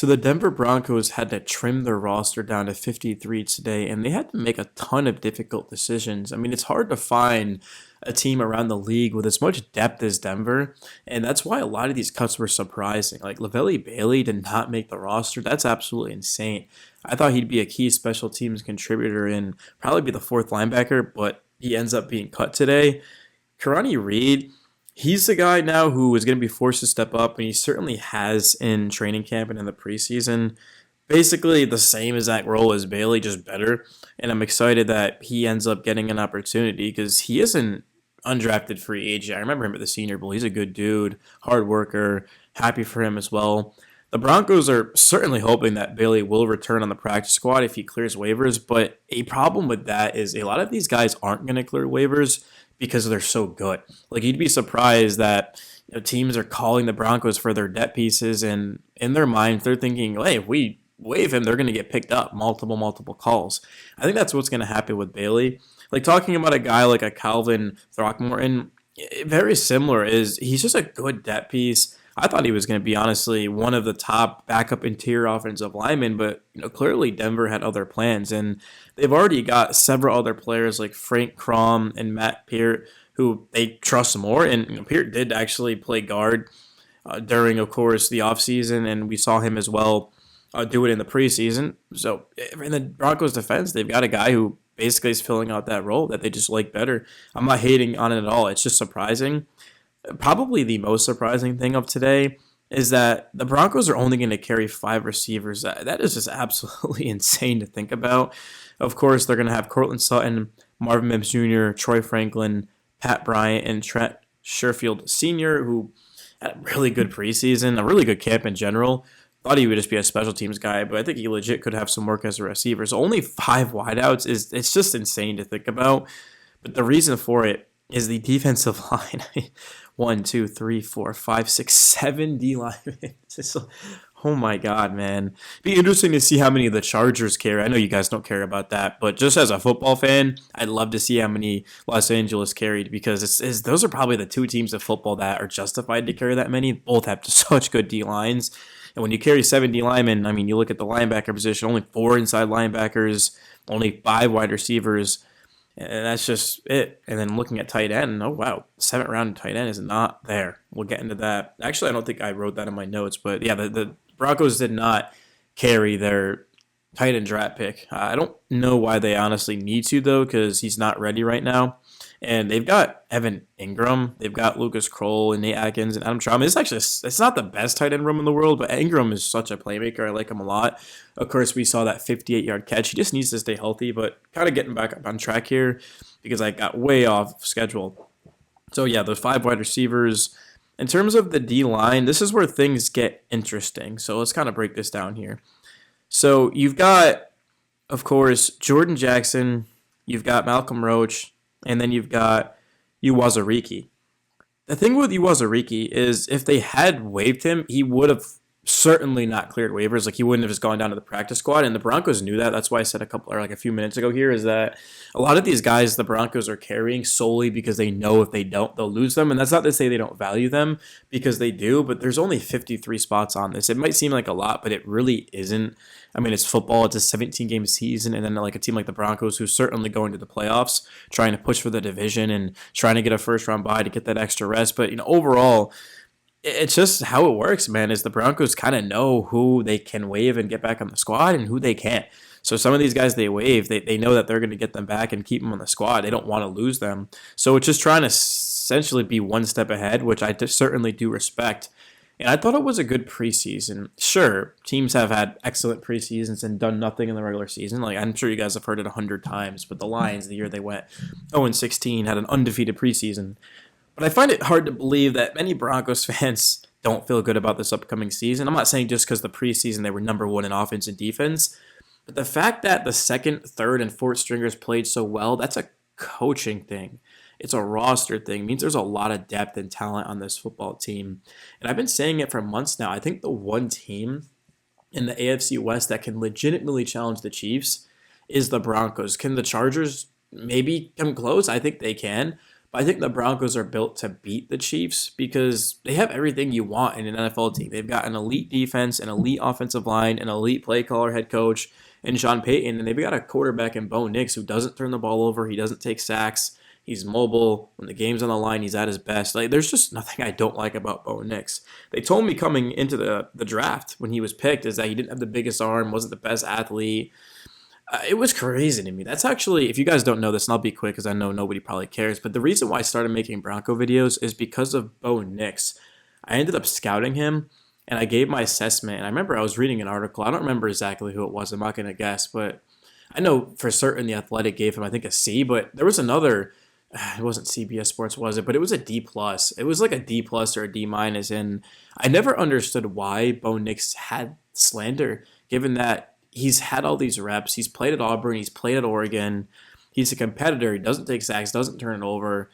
So the Denver Broncos had to trim their roster down to 53 today, and they had to make a ton of difficult decisions. I mean, it's hard to find a team around the league with as much depth as Denver, and that's why a lot of these cuts were surprising. Like Lavelle Bailey did not make the roster. That's absolutely insane. I thought he'd be a key special teams contributor and probably be the fourth linebacker, but he ends up being cut today. Karani Reed, he's the guy now who is going to be forced to step up, and he certainly has in training camp and in the preseason. Basically, the same exact role as Bailey, just better. And I'm excited that he ends up getting an opportunity because he is an undrafted free agent. I remember him at the Senior Bowl. He's a good dude, hard worker, happy for him as well. The Broncos are certainly hoping that Bailey will return on the practice squad if he clears waivers, but a problem with that is a lot of these guys aren't going to clear waivers because they're so good. Like you'd be surprised that teams are calling the Broncos for their debt pieces, and in their mind they're thinking, "Hey, if we waive him, they're going to get picked up multiple calls." I think that's what's going to happen with Bailey. Like talking about a guy like a Calvin Throckmorton, very similar. Is he's just a good debt piece. I thought he was going to be honestly one of the top backup interior offensive linemen, but clearly Denver had other plans, and they've already got several other players like Frank Crom and Matt Peart who they trust more. And Peart did actually play guard during, of course, the offseason, and we saw him as well do it in the preseason. So in the Broncos' defense, they've got a guy who basically is filling out that role that they just like better. I'm not hating on it at all. It's just surprising. Probably the most surprising thing of today is that the Broncos are only going to carry five receivers. That is just absolutely insane to think about. Of course, they're going to have Cortland Sutton, Marvin Mims Jr., Troy Franklin, Pat Bryant, and Trent Sherfield Sr., who had a really good preseason, a really good camp in general. Thought he would just be a special teams guy, but I think he legit could have some work as a receiver. So only five wideouts it's just insane to think about. But the reason for it is the defensive line. One, two, three, four, five, six, seven D linemen. Oh my God, man. Be interesting to see how many of the Chargers carry. I know you guys don't care about that, but just as a football fan, I'd love to see how many Los Angeles carried because those are probably the two teams of football that are justified to carry that many. Both have such good D lines. And when you carry 70 linemen, I mean, you look at the linebacker position, only four inside linebackers, only five wide receivers, and that's just it. And then looking at tight end, oh, wow, seventh round tight end is not there. We'll get into that. Actually, I don't think I wrote that in my notes, but yeah, the Broncos did not carry their tight end draft pick. I don't know why they honestly need to, though, because he's not ready right now. And they've got Evan Ingram, they've got Lucas Kroll and Nate Atkins and Adam Trautman. It's not the best tight end room in the world, but Ingram is such a playmaker. I like him a lot. Of course, we saw that 58-yard catch. He just needs to stay healthy, but kind of getting back up on track here because I got way off schedule. So yeah, those five wide receivers. In terms of the D-line, this is where things get interesting. So let's kind of break this down here. So you've got, of course, Jordan Jackson, you've got Malcolm Roach, and then you've got Uwazurike. The thing with Uwazurike is if they had waived him, he would have certainly not cleared waivers. Like he wouldn't have just gone down to the practice squad, and the Broncos knew that. That's why I said a few minutes ago here is that a lot of these guys the Broncos are carrying solely because they know if they don't, they'll lose them. And that's not to say they don't value them because they do, but there's only 53 spots on this. It might seem like a lot, but it really isn't. I mean, it's football. It's a 17-game season, and then like a team like the Broncos, who's certainly going to the playoffs, trying to push for the division and trying to get a first-round bye to get that extra rest. But overall, it's just how it works, man. Is the Broncos kind of know who they can waive and get back on the squad, and who they can't. So some of these guys they waive, they know that they're going to get them back and keep them on the squad. They don't want to lose them. So it's just trying to essentially be one step ahead, which I certainly do respect. And I thought it was a good preseason. Sure, teams have had excellent preseasons and done nothing in the regular season. Like I'm sure you guys have heard it 100 times, but the Lions, the year they went 0-16, had an undefeated preseason. But I find it hard to believe that many Broncos fans don't feel good about this upcoming season. I'm not saying just because the preseason they were number one in offense and defense, but the fact that the second, third, and fourth stringers played so well, that's a coaching thing. It's a roster thing. It means there's a lot of depth and talent on this football team. And I've been saying it for months now. I think the one team in the AFC West that can legitimately challenge the Chiefs is the Broncos. Can the Chargers maybe come close? I think they can. But I think the Broncos are built to beat the Chiefs because they have everything you want in an NFL team. They've got an elite defense, an elite offensive line, an elite play caller, head coach, and Sean Payton. And they've got a quarterback in Bo Nix who doesn't turn the ball over. He doesn't take sacks. He's mobile. When the game's on the line, he's at his best. Like, there's just nothing I don't like about Bo Nix. They told me coming into the draft when he was picked is that he didn't have the biggest arm, wasn't the best athlete. It was crazy to me. That's actually, if you guys don't know this, and I'll be quick because I know nobody probably cares, but the reason why I started making Bronco videos is because of Bo Nix. I ended up scouting him, and I gave my assessment. And I remember I was reading an article. I don't remember exactly who it was. I'm not going to guess, but I know for certain the Athletic gave him, I think, a C. But there was another. It wasn't CBS Sports, was it? But it was a D plus. It was like a D plus or a D minus, and I never understood why Bo Nix had slander, given that he's had all these reps. He's played at Auburn. He's played at Oregon. He's a competitor. He doesn't take sacks, doesn't turn it over.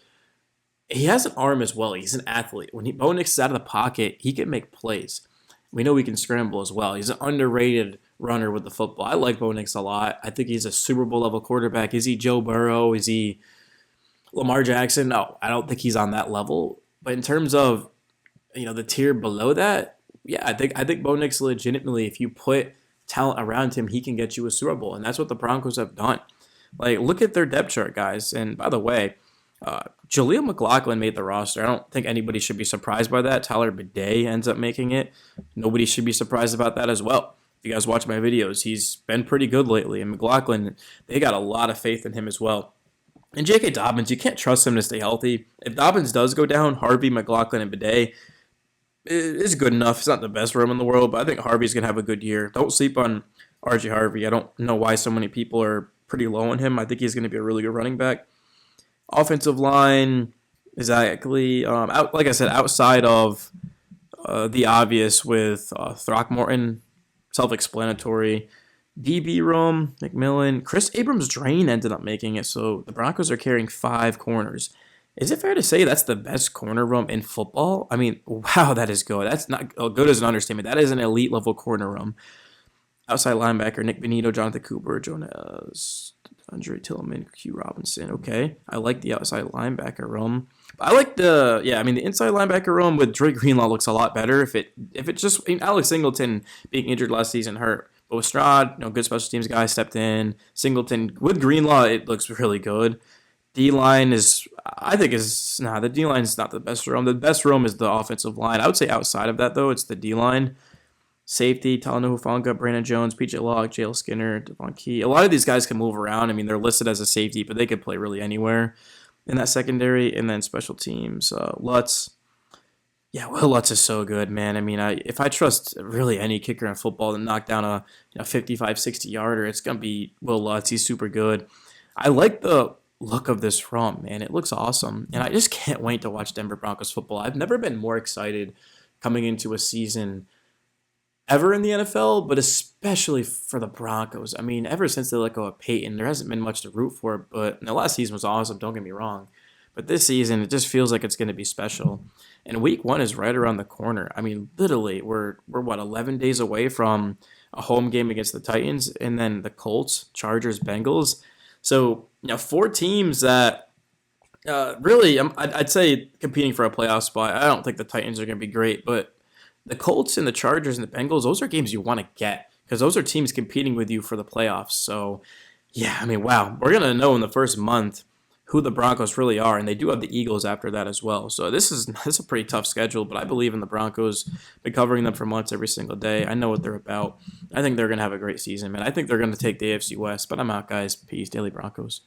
He has an arm as well. He's an athlete. When Bo Nix is out of the pocket, he can make plays. We know he can scramble as well. He's an underrated runner with the football. I like Bo Nix a lot. I think he's a Super Bowl level quarterback. Is he Joe Burrow? Is he Lamar Jackson? No, I don't think he's on that level. But in terms of, the tier below that, yeah, I think Bo Nix legitimately, if you put talent around him, he can get you a Super Bowl, and that's what the Broncos have done. Like, look at their depth chart, guys. And by the way, Jaleel McLaughlin made the roster. I don't think anybody should be surprised by that. Tyler Bidet ends up making it. Nobody should be surprised about that as well. If you guys watch my videos, he's been pretty good lately. And McLaughlin, they got a lot of faith in him as well. And J.K. Dobbins, you can't trust him to stay healthy. If Dobbins does go down, Harvey, McLaughlin, and Bidet is good enough. It's not the best room in the world, but I think Harvey's going to have a good year. Don't sleep on RJ Harvey. I don't know why so many people are pretty low on him. I think he's going to be a really good running back. Offensive line is actually, like I said, outside of the obvious with Throckmorton, self-explanatory. DB room, McMillan. Chris Abrams-Drain ended up making it, so the Broncos are carrying 5 corners. Is it fair to say that's the best corner room in football? I mean, wow, that is good. That's not good as an understatement. That is an elite level corner room. Outside linebacker, Nick Benito, Jonathan Cooper, Jonas, Andre Tillman, Q Robinson. Okay, I like the outside linebacker room. I like the inside linebacker room with Dre Greenlaw looks a lot better. If it just Alex Singleton being injured last season hurt. But with Stroud, good special teams guy stepped in. Singleton with Greenlaw, it looks really good. D-line the D-line is not the best room. The best room is the offensive line. I would say outside of that, though, it's the D-line. Safety, Talanoa Hufanga, Brandon Jones, PJ Locke, Jalen Skinner, Devon Key. A lot of these guys can move around. I mean, they're listed as a safety, but they could play really anywhere in that secondary. And then special teams, Lutz. Yeah, Will Lutz is so good, man. I mean, if I trust really any kicker in football to knock down a 55, 60-yarder, it's going to be Will Lutz. He's super good. I like the look of this room, man. It looks awesome. And I just can't wait to watch Denver Broncos football. I've never been more excited coming into a season ever in the NFL, but especially for the Broncos. I mean, ever since they let go of Peyton, there hasn't been much to root for, but the last season was awesome, don't get me wrong. But this season, it just feels like it's going to be special. And week 1 is right around the corner. I mean, literally, we're 11 days away from a home game against the Titans, and then the Colts, Chargers, Bengals. So, 4 teams that really, I'd say competing for a playoff spot. I don't think the Titans are going to be great, but the Colts and the Chargers and the Bengals, those are games you want to get because those are teams competing with you for the playoffs. So, yeah, I mean, wow. We're going to know in the first month who the Broncos really are, and they do have the Eagles after that as well. So this is a pretty tough schedule, but I believe in the Broncos. Been covering them for months every single day. I know what they're about. I think they're going to have a great season, man. I think they're going to take the AFC West, but I'm out, guys. Peace. Daily Broncos.